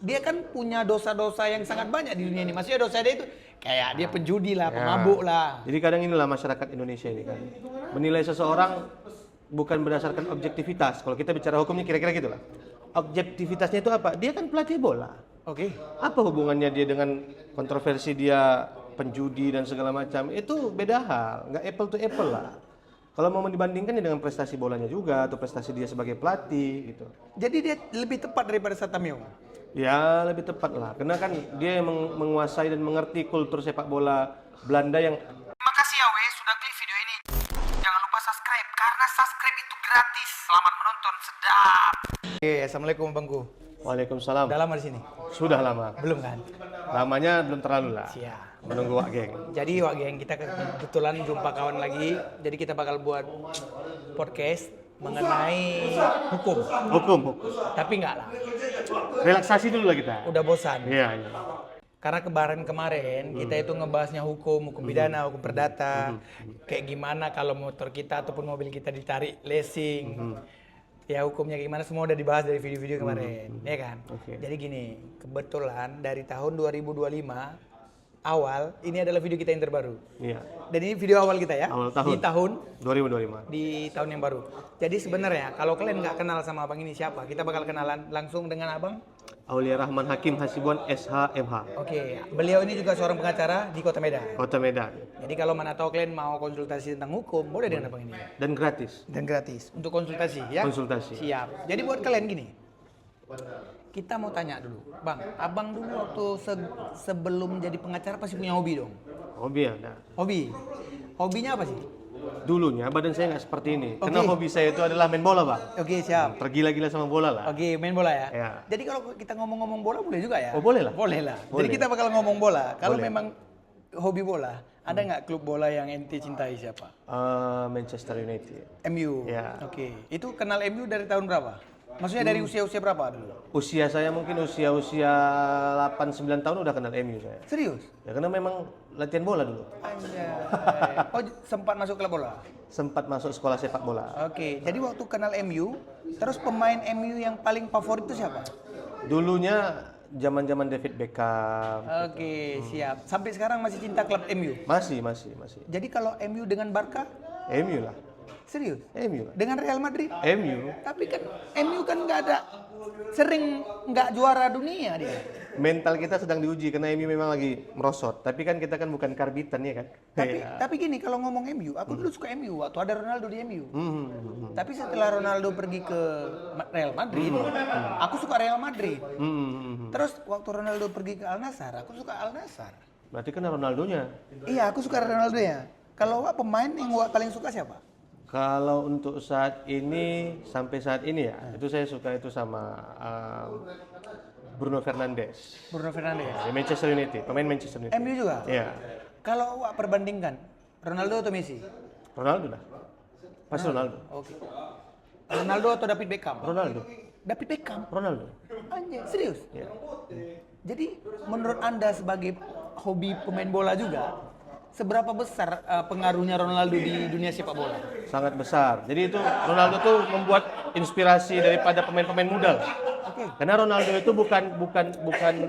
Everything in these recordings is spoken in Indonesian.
dia kan punya dosa-dosa yang sangat banyak di dunia ini. Maksudnya dosa dia itu kayak dia penjudi lah, pemabuk lah. Jadi kadang inilah masyarakat Indonesia ini kan menilai seseorang bukan berdasarkan objektivitas. Kalau kita bicara hukumnya kira-kira gitulah. Objektivitasnya itu apa? Dia kan pelatih bola. Oke. Apa hubungannya dia dengan kontroversi dia penjudi dan segala macam? Itu beda hal, nggak apple to apple lah. Kalau mau dibandingkan ya dengan prestasi bolanya juga atau prestasi dia sebagai pelatih gitu. Jadi dia lebih tepat daripada Satamio. Ya lebih tepat lah, karena kan dia yang menguasai dan mengerti kultur sepak bola Belanda yang. Terima kasih ya Wei sudah klik video ini. Jangan lupa subscribe karena subscribe itu gratis. Selamat menonton, sedap. Oke, assalamualaikum Bangku. Waalaikumsalam. Udah lama di sini? Sudah lama. Belum kan? Lamanya belum terlalu lah. Siap. Menunggu Wak Geng. Jadi Wak Geng, kita kebetulan jumpa kawan lagi. Jadi kita bakal buat podcast mengenai hukum. Hukum. Tapi enggak lah. Relaksasi dulu lah kita. Udah bosan. Iya. Karena kemarin kita itu ngebahasnya hukum pidana, hukum perdata. Kayak gimana kalau motor kita ataupun mobil kita ditarik leasing. Ya hukumnya gimana semua udah dibahas dari video-video kemarin, ya kan? Oke. Jadi gini, kebetulan dari tahun 2025 awal ini adalah video kita yang terbaru. Iya. Dan ini video awal kita ya. Awal tahun. Di tahun 2025. di tahun yang baru. Jadi sebenarnya kalau kalian nggak kenal sama abang ini siapa, kita bakal kenalan langsung dengan abang. Aulia Rahman Hakim Hasibuan SH.MH. Oke, beliau ini juga seorang pengacara di Kota Medan. Kota Medan. Jadi kalau mana tahu kalian mau konsultasi tentang hukum, boleh dengan abang ini. Dan gratis. Dan gratis untuk konsultasi ya. Konsultasi. Siap. Jadi buat kalian gini. Kita mau tanya dulu, Bang. Abang dulu waktu sebelum jadi pengacara pasti punya hobi dong. Hobi ya. Nah. Hobi. Hobinya apa sih? Dulunya badan saya nggak seperti ini. Oke. Karena hobi saya itu adalah main bola, Bang. Oke, siap. Tergila-gila sama bola lah. Oke, main bola ya? Ya. Jadi kalau kita ngomong-ngomong bola boleh juga ya? Oh, boleh lah. Boleh lah. Boleh. Jadi kita bakal ngomong bola. Kalau Boleh. memang hobi bola, ada nggak klub bola yang ente cintai siapa? Manchester United. MU. Ya. Oke. Itu kenal MU dari tahun berapa? Maksudnya dari usia-usia berapa dulu? Usia saya mungkin usia 8-9 tahun udah kenal MU saya. Serius? Ya karena memang latihan bola dulu. Anjay. Oh, sempat masuk klub bola? Sempat masuk sekolah sepak bola. Oke, jadi waktu kenal MU, terus pemain MU yang paling favorit itu siapa? Dulunya zaman-zaman David Beckham. Oke, siap. Sampai sekarang masih cinta klub MU? Masih. Jadi kalau MU dengan Barca? MU lah. Serius? MU lah. Dengan Real Madrid? MU. Tapi kan MU kan nggak ada, sering nggak juara dunia dia. Mental kita sedang diuji karena MU memang lagi merosot. Tapi kan kita kan bukan karbitan ya kan. Tapi gini, kalau ngomong MU, aku dulu suka MU waktu ada Ronaldo di MU. Tapi setelah Ronaldo pergi ke Real Madrid, aku suka Real Madrid. Terus waktu Ronaldo pergi ke Al Nassr, aku suka Al Nassr. Berarti kan Ronaldonya. Iya, aku suka Ronaldo ya. Kalau Wak, pemain yang Wak paling suka siapa? Kalau untuk saat ini sampai saat ini ya, itu saya suka itu sama Bruno Fernandes. Bruno Fernandes. Di Manchester United, pemain Manchester United. MU juga? Iya. Kalau Wak perbandingkan, Ronaldo atau Messi? Ronaldo lah. Pasti Ronaldo. Oke. Ronaldo atau David Beckham? Ronaldo. David Beckham? Ronaldo. Anjir, serius? Ya. Jadi menurut Anda sebagai hobi pemain bola juga, seberapa besar pengaruhnya Ronaldo di dunia sepak bola? Sangat besar. Jadi itu Ronaldo tuh membuat inspirasi daripada pemain-pemain muda. Oke. Karena Ronaldo itu bukan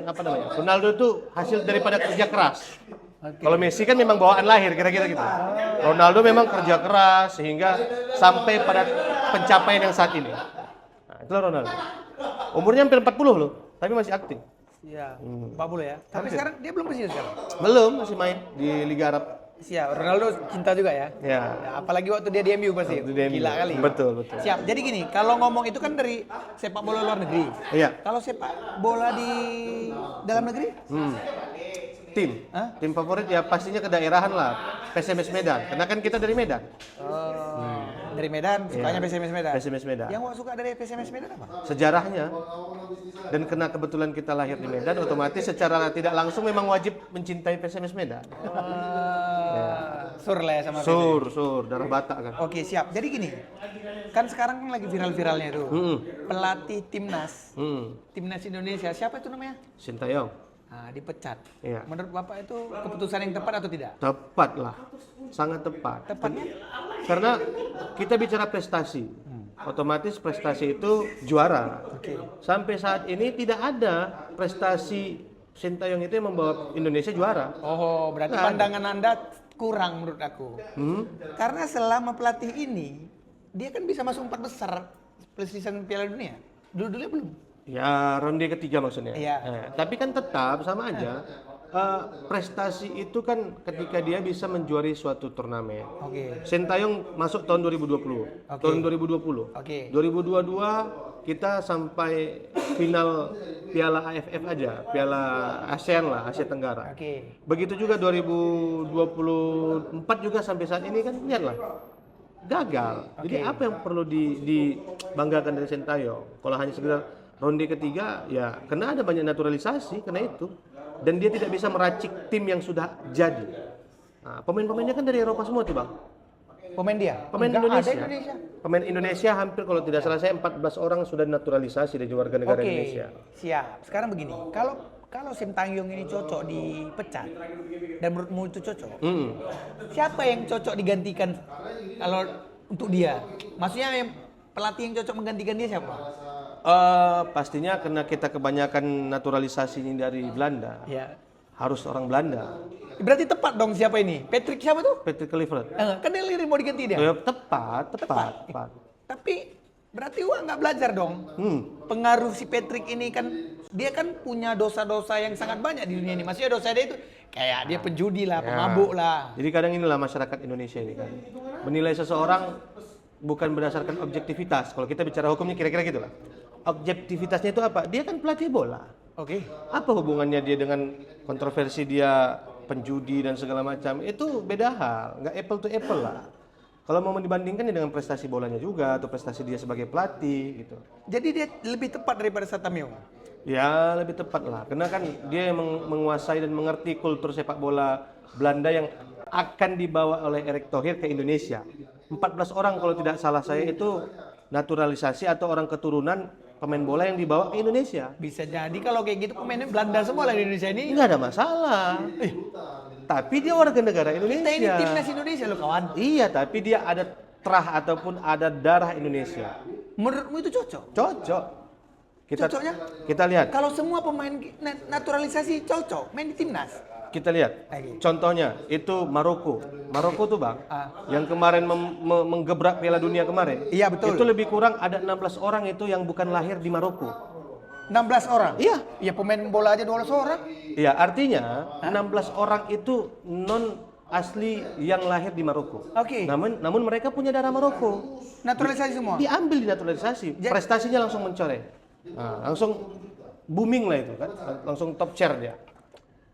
apa namanya? Ronaldo itu hasil daripada kerja keras. Oke. Kalau Messi kan memang bawaan lahir kira-kira gitu. Ronaldo memang kerja keras sehingga sampai pada pencapaian yang saat ini. Nah, itulah Ronaldo. Umurnya hampir 40 loh, tapi masih aktif. Iya, 40 ya. Tapi sekarang dia belum pensiun sekarang. Belum, masih main di Liga Arab. Siap, Ronaldo cinta juga ya. Ya. Ya, apalagi waktu dia di MU pasti. Waktu di MU. Gila kali. Betul. Siap. Jadi gini, kalau ngomong itu kan dari sepak bola luar negeri. Iya. Kalau sepak bola di dalam negeri? Tim. Hah? Tim favorit ya pastinya kedaerahan lah. PSMS Medan. Karena kan kita dari Medan. Dari Medan, sukanya PSMS Medan. PSMS Medan. Yang Wak suka dari PSMS Medan apa? Sejarahnya. Dan karena kebetulan kita lahir di Medan, otomatis secara tidak langsung memang wajib mencintai PSMS Medan. Sur lah ya sama Sur, darah Batak kan. Oke, siap. Jadi gini, kan sekarang kan lagi viral-viralnya itu. Pelatih timnas, timnas Indonesia, siapa itu namanya? Sintayong. Nah, dipecat. Iya. Menurut Bapak itu keputusan yang tepat atau tidak? Tepat lah. Sangat tepat. Tepatnya? Karena kita bicara prestasi. otomatis prestasi itu juara. Oke. Sampai saat ini tidak ada prestasi Sintayong itu yang membawa Indonesia juara. Oh, berarti Nggak ada. pandangan Anda kurang menurut aku. Karena selama pelatih ini, dia kan bisa masuk 4 besar season Piala Dunia. Dulu-dulunya belum. Ya, ronde ketiga maksudnya. Iya. Tapi kan tetap sama aja. Prestasi itu kan ketika dia bisa menjuari suatu turnamen. Oke. Sintayong masuk tahun 2020. Oke. Tahun 2020. Oke. 2022 kita sampai final Piala AFF aja, Piala ASEAN lah, Asia Tenggara. Oke. Begitu juga 2024 juga sampai saat ini kan lihatlah gagal. Jadi Oke. apa yang perlu dibanggakan dari Sintayong? Kalau hanya sekedar ronde ketiga ya karena ada banyak naturalisasi karena itu dan dia tidak bisa meracik tim yang sudah jadi. Nah, pemain-pemainnya kan dari Eropa semua tuh, Bang. Pemain dia? Pemain Enggak Indonesia. ada Indonesia. Pemain Indonesia hampir kalau tidak salah saya 14 orang sudah naturalisasi dari warga negara Oke, Indonesia. siap. Sekarang begini, kalau Sintayong ini cocok dipecat dan menurutmu itu cocok, siapa yang cocok digantikan kalau untuk dia? Maksudnya yang pelatih yang cocok menggantikan dia siapa? Pastinya karena kita kebanyakan naturalisasi ini dari Belanda, Ya. harus orang Belanda. Berarti tepat dong siapa ini? Patrick siapa tuh? Patrick Kluivert. Kan dia lirik mau diganti dia. Tepat. Tapi berarti Wak nggak belajar dong. Pengaruh si Patrick ini kan dia kan punya dosa-dosa yang sangat banyak di dunia ini. Maksudnya dosa dia itu kayak dia penjudi lah, pemabuk lah. Jadi kadang inilah masyarakat Indonesia ini kan menilai seseorang bukan berdasarkan objektivitas. Kalau kita bicara hukumnya kira-kira gitulah. Objektivitasnya itu apa? Dia kan pelatih bola. Oke. Apa hubungannya dia dengan kontroversi dia penjudi dan segala macam? Itu beda hal, nggak apple to apple lah. Kalau mau dibandingkan ya dengan prestasi bolanya juga atau prestasi dia sebagai pelatih gitu. Jadi dia lebih tepat daripada Satamio. Ya lebih tepat lah, karena kan dia yang menguasai dan mengerti kultur sepak bola Belanda yang akan dibawa oleh Erick Thohir ke Indonesia. 14 orang kalau tidak salah saya itu naturalisasi atau orang keturunan pemain bola yang dibawa ke Indonesia. Bisa jadi kalau kayak gitu pemainnya Belanda semua lah di Indonesia ini. Nggak ada masalah. Tapi dia warga negara Indonesia. Kita ini timnas Indonesia loh kawan. Iya, tapi dia ada terah ataupun ada darah Indonesia. Menurutmu itu cocok? Cocok. Cocoknya? Kita lihat. Kalau semua pemain naturalisasi cocok main di timnas. Kita lihat. Oke. Contohnya itu Maroko. Maroko tuh Bang, yang kemarin menggebrak Piala Dunia kemarin. Iya, betul. Itu lebih kurang ada 16 orang itu yang bukan lahir di Maroko. 16 orang? Iya. Ya pemain bola aja 12 orang. Iya, artinya 16 orang itu non asli yang lahir di Maroko. Oke. Namun mereka punya darah Maroko. Naturalisasi semua? Diambil di naturalisasi, prestasinya langsung mencoreng. Nah, langsung booming lah itu kan, langsung top share dia.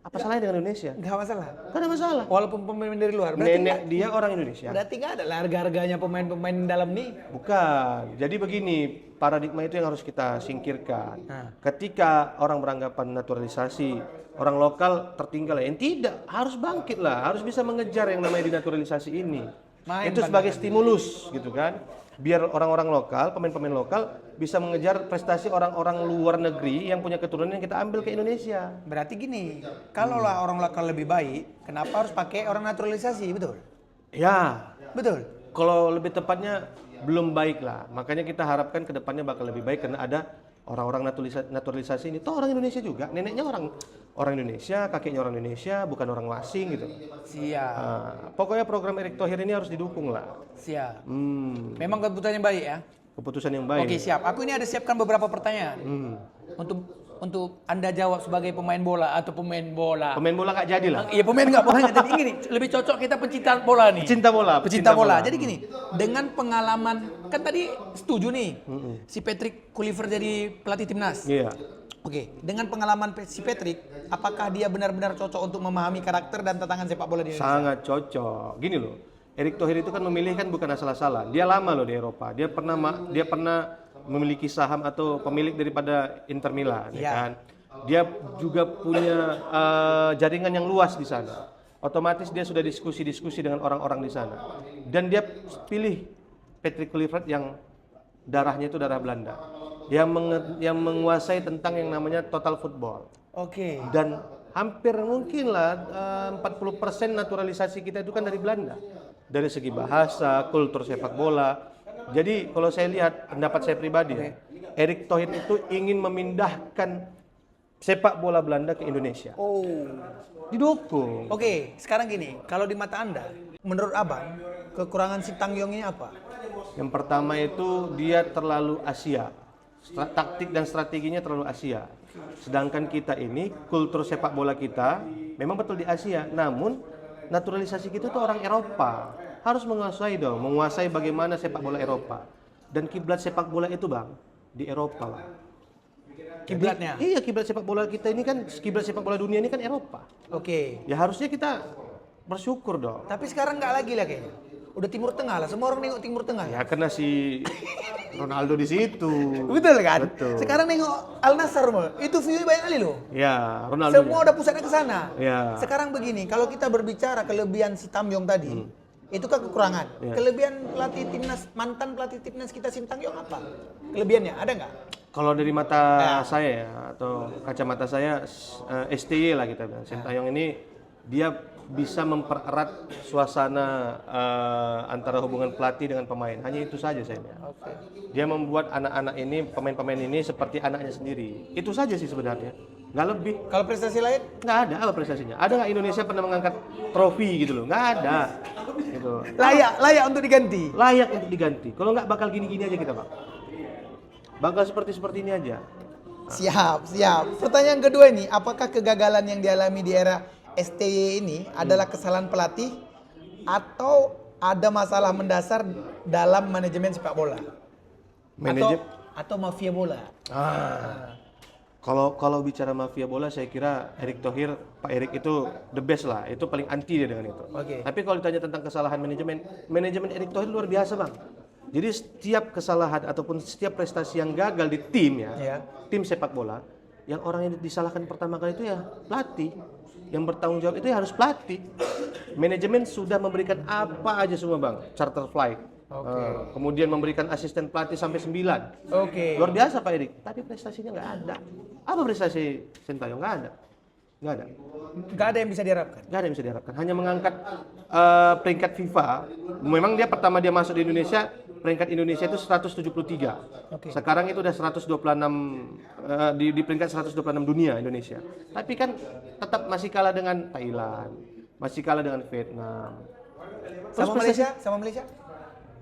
Apa salahnya dengan Indonesia? Nggak masalah. Gak ada masalah. Walaupun pemain dari luar. Berarti Nenek dia orang Indonesia. berarti nggak ada lah harga-harganya pemain-pemain dalam nih. Bukan. Jadi begini, paradigma itu yang harus kita singkirkan. Nah. Ketika orang beranggapan naturalisasi, orang lokal tertinggal, yang tidak, harus bangkit lah, harus bisa mengejar yang namanya dinaturalisasi ini. Main Itu sebagai stimulus gitu kan. Biar orang-orang lokal, pemain-pemain lokal bisa mengejar prestasi orang-orang luar negeri yang punya keturunan yang kita ambil ke Indonesia. Berarti gini, kalau lah orang lokal lebih baik, kenapa harus pakai orang naturalisasi, betul? Ya, Betul. kalau lebih tepatnya belum baik lah. Makanya kita harapkan ke depannya bakal lebih baik karena ada orang-orang naturalisasi ini. Toh orang Indonesia juga, neneknya orang Indonesia, kakeknya orang Indonesia, bukan orang asing gitu. Siap. Pokoknya program Erick Thohir ini harus didukung lah. Siap. Memang keputusannya baik ya? Keputusan yang baik. Oke, siap. Aku ini ada siapkan beberapa pertanyaan. Untuk Anda jawab sebagai pemain bola atau pemain bola. Pemain bola nggak jadi lah. Iya, pemain nggak bola nggak jadi. Ini lebih cocok kita pencinta bola nih. Pecinta bola. Pecinta bola. Jadi gini, dengan pengalaman kan tadi setuju nih si Patrick Kluivert jadi pelatih timnas. Iya. Oke, dengan pengalaman si Patrick, apakah dia benar-benar cocok untuk memahami karakter dan tantangan sepak bola di Indonesia? Sangat cocok. Gini loh, Erick Thohir itu kan memilih kan bukan asal-asalan. Dia lama loh di Eropa. Dia pernah memiliki saham atau pemilik daripada Inter Milan, ya kan. Dia juga punya jaringan yang luas di sana. Otomatis dia sudah diskusi-diskusi dengan orang-orang di sana. Dan dia pilih Patrick Kluivert yang darahnya itu darah Belanda. Yang menguasai tentang yang namanya total football. Oke. Dan hampir mungkin lah 40% naturalisasi kita itu kan dari Belanda. Dari segi bahasa, kultur sepak bola. Jadi kalau saya lihat pendapat saya pribadi, ya, Erick Thohir itu ingin memindahkan sepak bola Belanda ke Indonesia. Oh. Didukung. Oke, sekarang gini, kalau di mata Anda, menurut Abang, kekurangan Sintayong ini apa? Yang pertama itu dia terlalu Asia. Taktik dan strateginya terlalu Asia. Sedangkan kita ini, kultur sepak bola kita memang betul di Asia, namun naturalisasi kita tuh orang Eropa. Harus menguasai bagaimana sepak bola Eropa. Dan kiblat sepak bola itu Bang, di Eropa Bang. Kiblatnya? Iya, kiblat sepak bola kita ini kan, kiblat sepak bola dunia ini kan Eropa. Oke. Ya harusnya kita bersyukur dong. Tapi sekarang nggak lagi lah kayaknya. Udah Timur Tengah lah, semua orang nengok Timur Tengah. Ya karena si Ronaldo di situ. Betul kan? Betul. Sekarang nengok Al Nassr, itu view banyak kali loh. Ya, Ronaldo. Semua udah pusatnya ke sana. Ya. Sekarang begini, kalau kita berbicara kelebihan si Tamyong tadi, itu kan kekurangan. Ya. Kelebihan pelatih timnas, mantan pelatih timnas kita Sintayong apa? Kelebihannya ada nggak? Kalau dari mata saya ya, atau kacamata saya, STY lah kita bilang. Sintayong ini dia bisa mempererat suasana antara hubungan pelatih dengan pemain. Hanya itu saja saya lihat. Oke. Dia membuat anak-anak ini, pemain-pemain ini seperti anaknya sendiri. Itu saja sih sebenarnya. Nggak lebih. Kalau prestasi lain? Nggak ada apa prestasinya. Ada nggak Indonesia pernah mengangkat trofi gitu loh? Nggak ada. Gitu. Layak untuk diganti. Layak untuk diganti. Kalau nggak bakal gini-gini aja kita, Pak. Bakal seperti ini aja. Siap. Pertanyaan kedua ini, apakah kegagalan yang dialami di era STY ini adalah kesalahan pelatih atau ada masalah mendasar dalam manajemen sepak bola? Atau mafia bola? Kalau bicara mafia bola, saya kira Erick Thohir, Pak Erick itu the best lah. Itu paling anti dia dengan itu. Oke. Tapi kalau ditanya tentang kesalahan manajemen Erick Thohir luar biasa Bang. Jadi setiap kesalahan ataupun setiap prestasi yang gagal di tim tim sepak bola, yang orang yang disalahkan pertama kali itu ya pelatih. Yang bertanggung jawab itu ya harus pelatih. Manajemen sudah memberikan apa aja semua Bang, charter flight. Kemudian memberikan asisten pelatih sampai 9. Luar biasa Pak Erick, tapi prestasinya nggak ada. Apa prestasi Sintayong? Nggak ada. Nggak ada yang bisa diharapkan. Nggak ada yang bisa diharapkan. Hanya mengangkat peringkat FIFA. Memang dia pertama dia masuk di Indonesia, peringkat Indonesia itu 173. Sekarang itu udah 126 di peringkat 126 dunia Indonesia. Tapi kan tetap masih kalah dengan Thailand, masih kalah dengan Vietnam. Sama Malaysia?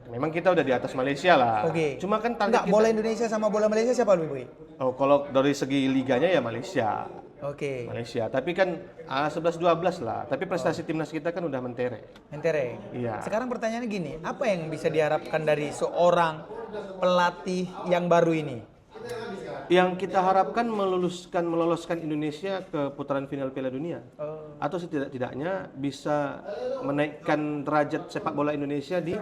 Memang kita udah di atas Malaysia lah. Cuma kan target kita... bola Indonesia sama bola Malaysia siapa lebih baik? Oh, kalau dari segi liganya ya Malaysia. Malaysia, tapi kan 11-12 lah. Tapi prestasi timnas kita kan udah mentereng. Iya. Sekarang pertanyaannya gini, apa yang bisa diharapkan dari seorang pelatih yang baru ini? Yang kita harapkan meloloskan Indonesia ke putaran final Piala Dunia. Atau setidak-tidaknya bisa menaikkan derajat sepak bola Indonesia di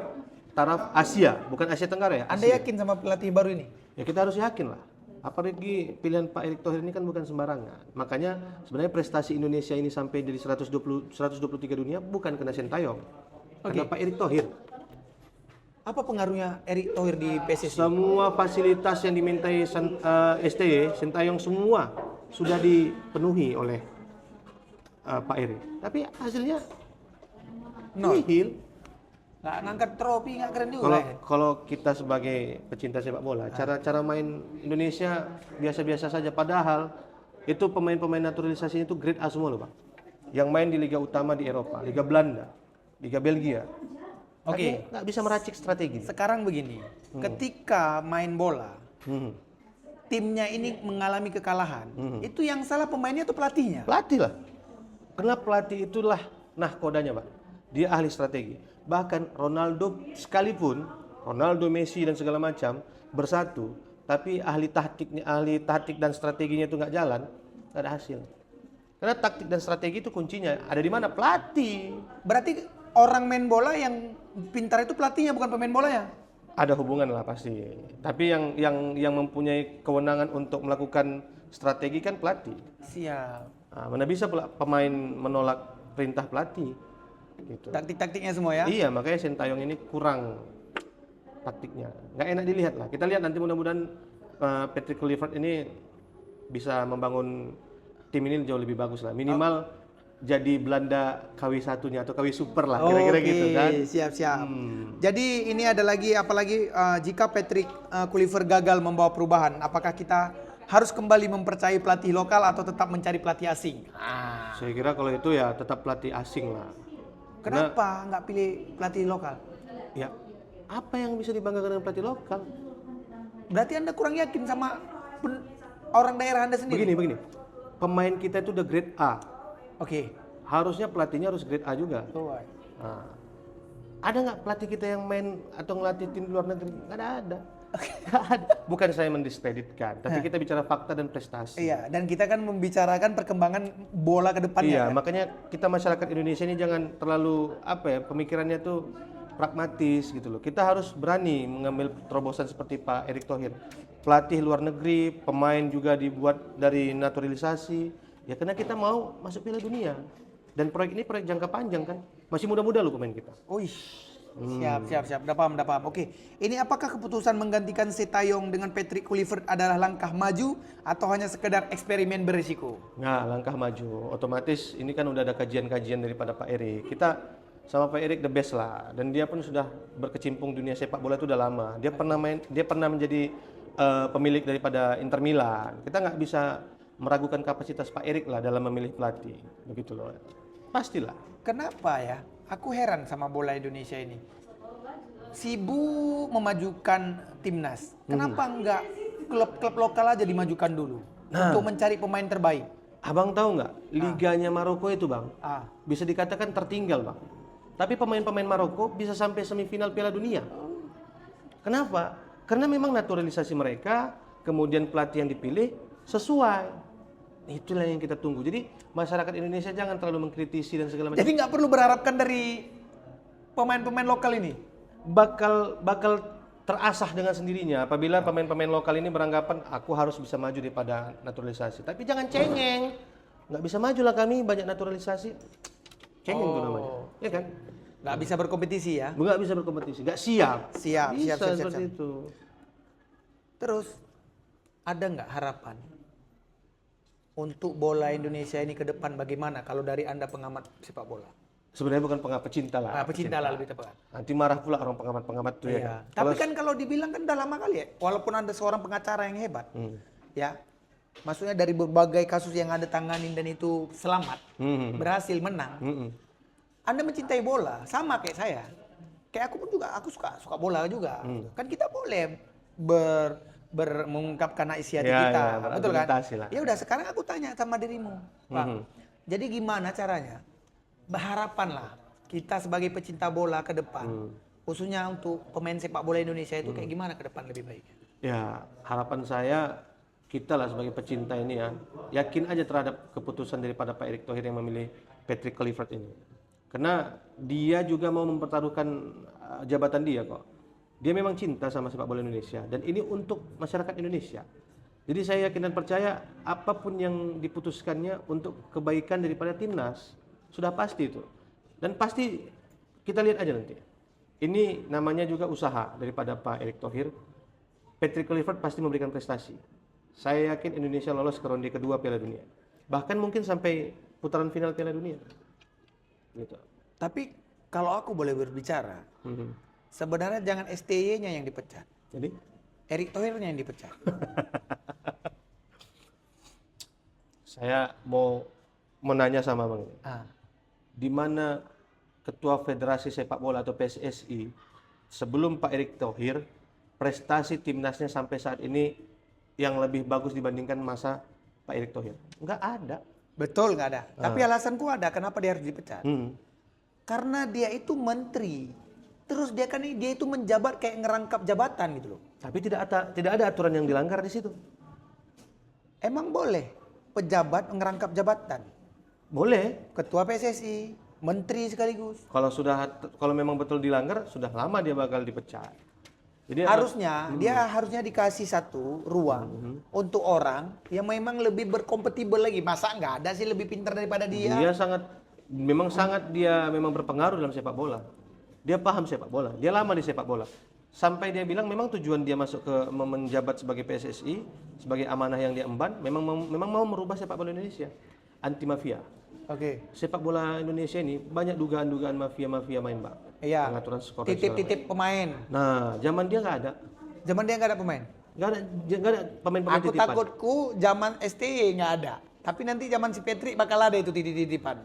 taraf Asia, bukan Asia Tenggara ya. Asia. Anda yakin sama pelatih baru ini? Ya kita harus yakin lah. Apalagi pilihan Pak Erick Thohir ini kan bukan sembarangan. Makanya sebenarnya prestasi Indonesia23 dunia bukan kena Sintayong. Karena Pak Erick Thohir. Apa pengaruhnya Erick Thohir di PSSI? Semua fasilitas yang dimintai STY, Sintayong semua sudah dipenuhi oleh Pak Erick. Tapi hasilnya nihil. Nggak ngangkat trofi, nggak keren juga. Kalau kita sebagai pecinta sepak bola, cara main Indonesia biasa-biasa saja. Padahal itu pemain-pemain naturalisasi itu grade A semua loh Pak. Yang main di liga utama di Eropa, Liga Belanda, Liga Belgia. Nggak bisa meracik strategi. Sekarang begini, ketika main bola, timnya ini mengalami kekalahan, itu yang salah pemainnya atau pelatihnya? Pelatih lah. Karena pelatih itulah nahkodanya Pak. Dia ahli strategi. Bahkan Ronaldo sekalipun, Ronaldo, Messi dan segala macam bersatu, tapi ahli taktik dan strateginya itu nggak jalan, nggak ada hasil. Karena taktik dan strategi itu kuncinya ada di mana? Pelatih. Berarti orang main bola yang pintar itu pelatihnya, bukan pemain bolanya? Ada hubungan lah pasti. Tapi yang mempunyai kewenangan untuk melakukan strategi kan pelatih. Siap. Mana bisa pemain menolak perintah pelatih? Gitu. Taktik-taktiknya semua ya? Iya, makanya Sintayong ini kurang taktiknya. Nggak enak dilihat lah. Kita lihat nanti mudah-mudahan Patrick Kluivert ini bisa membangun tim ini jauh lebih bagus lah. Minimal jadi Belanda KW satunya atau KW super lah kira-kira gitu kan. Siap. Jadi ini ada lagi apalagi jika Patrick Kluivert gagal membawa perubahan, apakah kita harus kembali mempercayai pelatih lokal atau tetap mencari pelatih asing? Saya kira kalau itu ya tetap pelatih asing lah. Kenapa nggak pilih pelatih lokal? Ya, apa yang bisa dibanggakan dengan pelatih lokal? Berarti Anda kurang yakin sama orang daerah Anda sendiri? Begini. Pemain kita itu udah grade A. Oke. Harusnya pelatihnya harus grade A juga. Oh, Nah, ada nggak pelatih kita yang main atau ngelatih tim di luar negeri? Nggak ada. Nggak ada. Bukan saya mendiskreditkan, tapi kita bicara fakta dan prestasi. iya, dan kita kan membicarakan perkembangan bola ke depannya. Iya, kan? makanya kita masyarakat Indonesia ini jangan terlalu pemikirannya tuh pragmatis gitu loh. Kita harus berani mengambil terobosan seperti Pak Erick Thohir. Pelatih luar negeri, pemain juga dibuat dari naturalisasi. Ya karena kita mau masuk Piala Dunia. Dan proyek ini proyek jangka panjang kan. Masih muda-muda loh pemain kita. Wih. Siap. Udah paham. Oke. Ini apakah keputusan menggantikan Sintayong dengan Patrick Kluivert adalah langkah maju atau hanya sekedar eksperimen berisiko? Nah, langkah maju. Otomatis ini kan udah ada kajian-kajian daripada Pak Erick. Kita sama Pak Erick the best lah. Dan dia pun sudah berkecimpung dunia sepak bola itu udah lama. Dia pernah menjadi pemilik daripada Inter Milan. Kita nggak bisa meragukan kapasitas Pak Erick lah dalam memilih pelatih. Begitu loh. Pastilah. Kenapa ya? Aku heran sama bola Indonesia ini. Sibuk memajukan timnas. Kenapa enggak klub-klub lokal aja dimajukan dulu untuk mencari pemain terbaik? Abang tahu nggak? Liganya Maroko itu bang, bisa dikatakan tertinggal bang. Tapi pemain-pemain Maroko bisa sampai semifinal Piala Dunia. Kenapa? Karena memang naturalisasi mereka, kemudian pelatih yang dipilih sesuai. Itulah yang kita tunggu. Jadi masyarakat Indonesia jangan terlalu mengkritisi dan segala macam. Jadi nggak perlu berharapkan dari pemain-pemain lokal ini. Bakal terasah dengan sendirinya apabila pemain-pemain lokal ini beranggapan aku harus bisa maju daripada naturalisasi. Tapi jangan cengeng. Nggak bisa maju lah kami banyak naturalisasi. Cengeng itu namanya. Ya kan? Nggak bisa berkompetisi ya? Nggak bisa berkompetisi. Nggak siap. Siap. Seperti itu. Terus ada nggak harapan untuk bola Indonesia ini ke depan bagaimana kalau dari Anda pengamat sepak bola? Sebenarnya bukan pengamat pecinta lah. Pecinta lah lebih tepat. Nanti marah pula orang pengamat-pengamat itu ya kan. Tapi kan kalau dibilang kan udah lama kali ya, walaupun Anda seorang pengacara yang hebat, ya, maksudnya dari berbagai kasus yang Anda tanganin dan itu selamat, berhasil menang, Anda mencintai bola sama kayak saya. Kayak aku pun juga, aku suka bola juga. Kan kita boleh mengungkapkan isi hati kita, betul kan? Ya udah, sekarang aku tanya sama dirimu, Pak. Jadi gimana caranya? Berharapan lah kita sebagai pecinta bola ke depan, khususnya untuk pemain sepak bola Indonesia itu kayak gimana ke depan lebih baik? Ya, harapan saya kita lah sebagai pecinta ini ya, yakin aja terhadap keputusan daripada Pak Erick Thohir yang memilih Patrick Kluivert ini. Karena dia juga mau mempertaruhkan jabatan dia kok. Dia memang cinta sama sepak bola Indonesia dan ini untuk masyarakat Indonesia. Jadi saya yakin dan percaya apapun yang diputuskannya untuk kebaikan daripada timnas sudah pasti itu. Dan pasti kita lihat aja nanti. Ini namanya juga usaha daripada Pak Erick Thohir. Patrick Kluivert pasti memberikan prestasi. Saya yakin Indonesia lolos ke ronde kedua Piala Dunia. Bahkan mungkin sampai putaran final Piala Dunia. Gitu. Tapi kalau aku boleh berbicara, sebenarnya jangan STY-nya yang dipecat. Jadi Erick Thohir-nya yang dipecat. Saya mau menanya sama Bang. Di mana Ketua Federasi Sepak Bola atau PSSI sebelum Pak Erick Thohir prestasi timnasnya sampai saat ini yang lebih bagus dibandingkan masa Pak Erick Thohir? Nggak ada. Betul, nggak ada. Tapi alasanku ada kenapa dia harus dipecat. Karena dia itu menteri. Terus dia itu menjabat kayak ngerangkap jabatan gitu loh. Tapi tidak ada aturan yang dilanggar di situ. Emang boleh pejabat ngerangkap jabatan? Boleh. Ketua PSSI, menteri sekaligus. Kalau memang betul dilanggar, sudah lama dia bakal dipecat. Jadi dia harusnya dikasih satu ruang untuk orang yang memang lebih berkompatibel lagi. Masa nggak ada sih lebih pintar daripada dia? Dia memang berpengaruh dalam sepak bola. Dia paham sepak bola. Dia lama di sepak bola. Sampai dia bilang memang tujuan dia masuk ke menjabat sebagai PSSI, sebagai amanah yang dia emban, memang mau merubah sepak bola Indonesia, anti mafia. Oke. Sepak bola Indonesia ini banyak dugaan-dugaan mafia-mafia main, Bang. Iya. Pengaturan skor. dan segala Titip-titip pemain. macam. Nah, zaman dia nggak ada. Zaman dia nggak ada pemain. Nggak ada pemain-pemain Aku titipan. takutku zaman STY nggak ada. Tapi nanti zaman si Patrick bakal ada itu titip-titipan.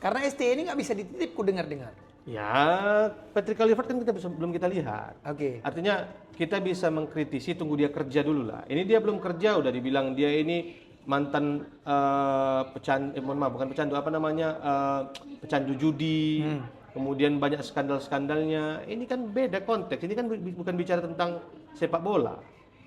Karena STY ini nggak bisa dititip, ku dengar-dengar. Ya, Patrick Kluivert kan belum kita lihat. Oke. Artinya kita bisa mengkritisi, tunggu dia kerja dulu lah. Ini dia belum kerja udah dibilang dia ini mantan bukan pecandu, apa namanya, pecandu judi. Kemudian banyak skandal-skandalnya. Ini kan beda konteks. Ini kan bukan bicara tentang sepak bola.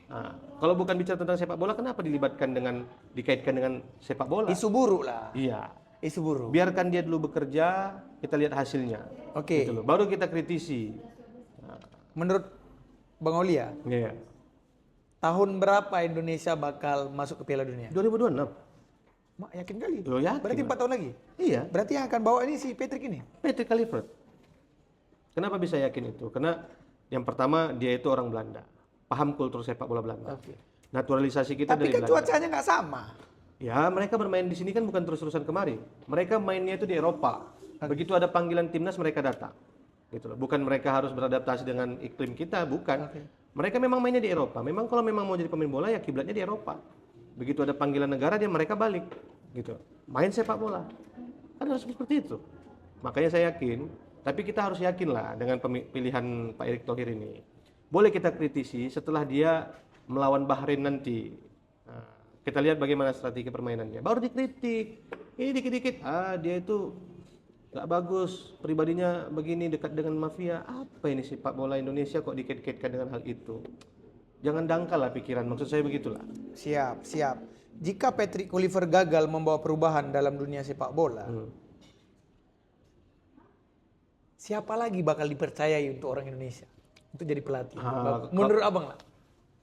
Nah, kalau bukan bicara tentang sepak bola, kenapa dikaitkan dengan sepak bola? Isu buruk lah. Iya. Isu buruk. Biarkan dia dulu bekerja, kita lihat hasilnya. Oke. Gitu loh. Baru kita kritisi. Menurut Bang Aulia, Iya. tahun berapa Indonesia bakal masuk ke Piala Dunia? 2026. Mak yakin kali. Lo yakin? Berarti 4 tahun lagi. Iya. Berarti yang akan bawa ini si Patrick ini. Patrick Kluivert. Kenapa bisa yakin itu? Karena yang pertama dia itu orang Belanda, paham kultur sepak bola Belanda. Oke. Naturalisasi kita Tapi dari kan Belanda. cuacanya nggak sama. Ya, mereka bermain di sini kan bukan terus-terusan kemari. Mereka mainnya itu di Eropa. Begitu ada panggilan timnas mereka datang. Gitu loh. Bukan mereka harus beradaptasi dengan iklim kita, bukan. Oke. Mereka memang mainnya di Eropa. Memang kalau memang mau jadi pemain bola ya kiblatnya di Eropa. Begitu ada panggilan negara mereka balik. Gitu. Main sepak bola. Kan harus seperti itu. Makanya saya yakin, tapi kita harus yakin lah dengan pilihan Pak Erick Thohir ini. Boleh kita kritisi setelah dia melawan Bahrain nanti. Nah, kita lihat bagaimana strategi permainannya. Baru dikritik. Ini dikit-dikit, dia itu gak bagus, pribadinya begini, dekat dengan mafia. Apa ini sepak bola Indonesia kok dikait-kaitkan dengan hal itu? Jangan dangkal lah pikiran, maksud saya begitulah. Siap, siap. Jika Patrick Kluivert gagal membawa perubahan dalam dunia sepak bola, siapa lagi bakal dipercayai untuk orang Indonesia untuk jadi pelatih? Menurut abang lah.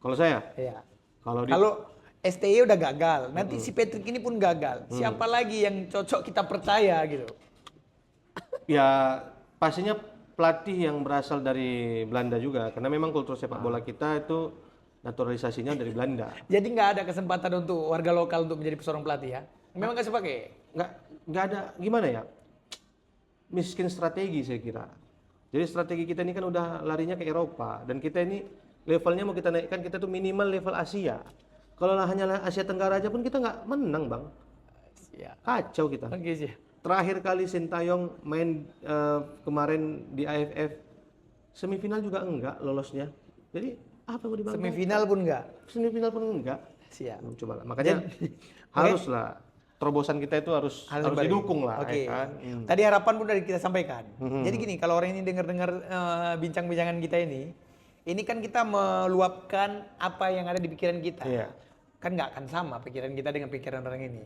Kalau saya, Ya. kalau Kalau STY udah gagal, nanti si Patrick ini pun gagal. Siapa lagi yang cocok kita percaya gitu? ya pastinya pelatih yang berasal dari Belanda juga, karena memang kultur sepak bola kita itu naturalisasinya dari Belanda. Jadi nggak ada kesempatan untuk warga lokal untuk menjadi seorang pelatih ya? Memang nggak sepakai? Nggak ada, gimana ya? Miskin strategi saya kira. Jadi strategi kita ini kan udah larinya ke Eropa, dan kita ini levelnya mau kita naikkan, kita tuh minimal level Asia. Kalau hanya Asia Tenggara aja pun kita nggak menang, Bang. Ya. Kacau kita. Oke sih. Terakhir kali Sintayong main kemarin di AFF, semifinal juga enggak lolosnya. Jadi apa mau dibanggakan? Semifinal pun nggak? Semifinal pun enggak. Siap. Coba lah. Makanya haruslah terobosan kita itu harus balik. didukung lah. Oke. Ya kan? Tadi harapan pun dari kita sampaikan. Jadi gini, kalau orang ini dengar-dengar bincang-bincangan kita ini kan kita meluapkan apa yang ada di pikiran kita. Iya. Kan nggak akan sama pikiran kita dengan pikiran orang ini.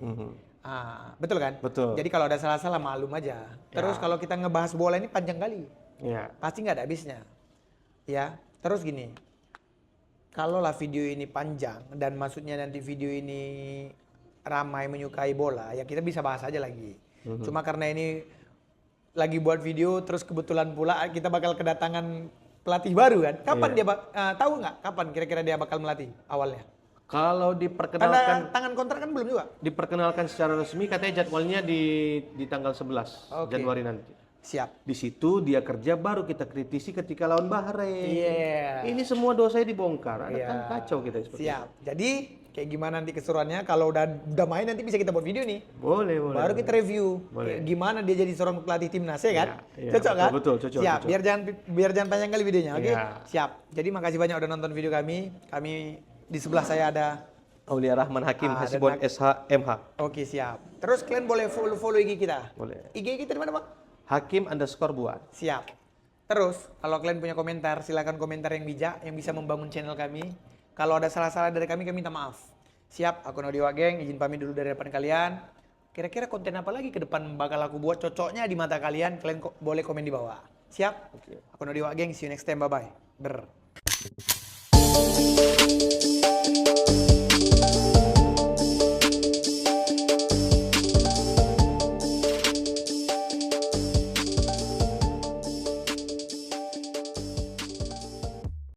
Betul kan? Betul. Jadi kalau ada salah-salah malum aja. Terus kalau kita ngebahas bola ini panjang kali. Iya. Pasti nggak ada habisnya. Ya. Terus gini. Kalaulah video ini panjang dan maksudnya nanti video ini ramai menyukai bola, ya kita bisa bahas aja lagi. Cuma karena ini lagi buat video, terus kebetulan pula kita bakal kedatangan pelatih baru kan. Kapan dia tahu nggak? Kapan kira-kira dia bakal melatih awalnya? Kalau Tanda diperkenalkan tangan kontrak kan belum juga. diperkenalkan secara resmi, katanya jadwalnya di tanggal 11 Oke. Januari nanti. Siap. Di situ dia kerja, baru kita kritisi ketika lawan Bahrain. Iya. Ini semua dosanya dibongkar. Iya. Kan kacau kita seperti Siap. Jadi kayak gimana nanti keseruannya? Kalau udah main nanti bisa kita buat video nih. Boleh, boleh. Baru kita review Boleh. Gimana dia jadi seorang pelatih timnas ya kan? Iya, Cocok kan? betul, cocok, Siap. cocok. Biar jangan panjang kali videonya, oke? Iya. Siap. Jadi makasih banyak udah nonton video kami. Kami di sebelah saya ada. Aulia Rahman Hakim, Dan Hasibon SH MH. Oke, siap. Terus kalian boleh follow IG kita. Boleh. IG kita di mana, Bang? Hakim_buat. Siap. Terus kalau kalian punya komentar, silakan komentar yang bijak yang bisa membangun channel kami. Kalau ada salah-salah dari kami minta maaf. Siap. Aku Nodiwa Geng, izin pamit dulu dari depan kalian. Kira-kira konten apa lagi ke depan bakal aku buat cocoknya di mata kalian? Kalian boleh komen di bawah. Siap? Oke. Aku Nodiwa Geng, see you next time. Bye-bye. Ber.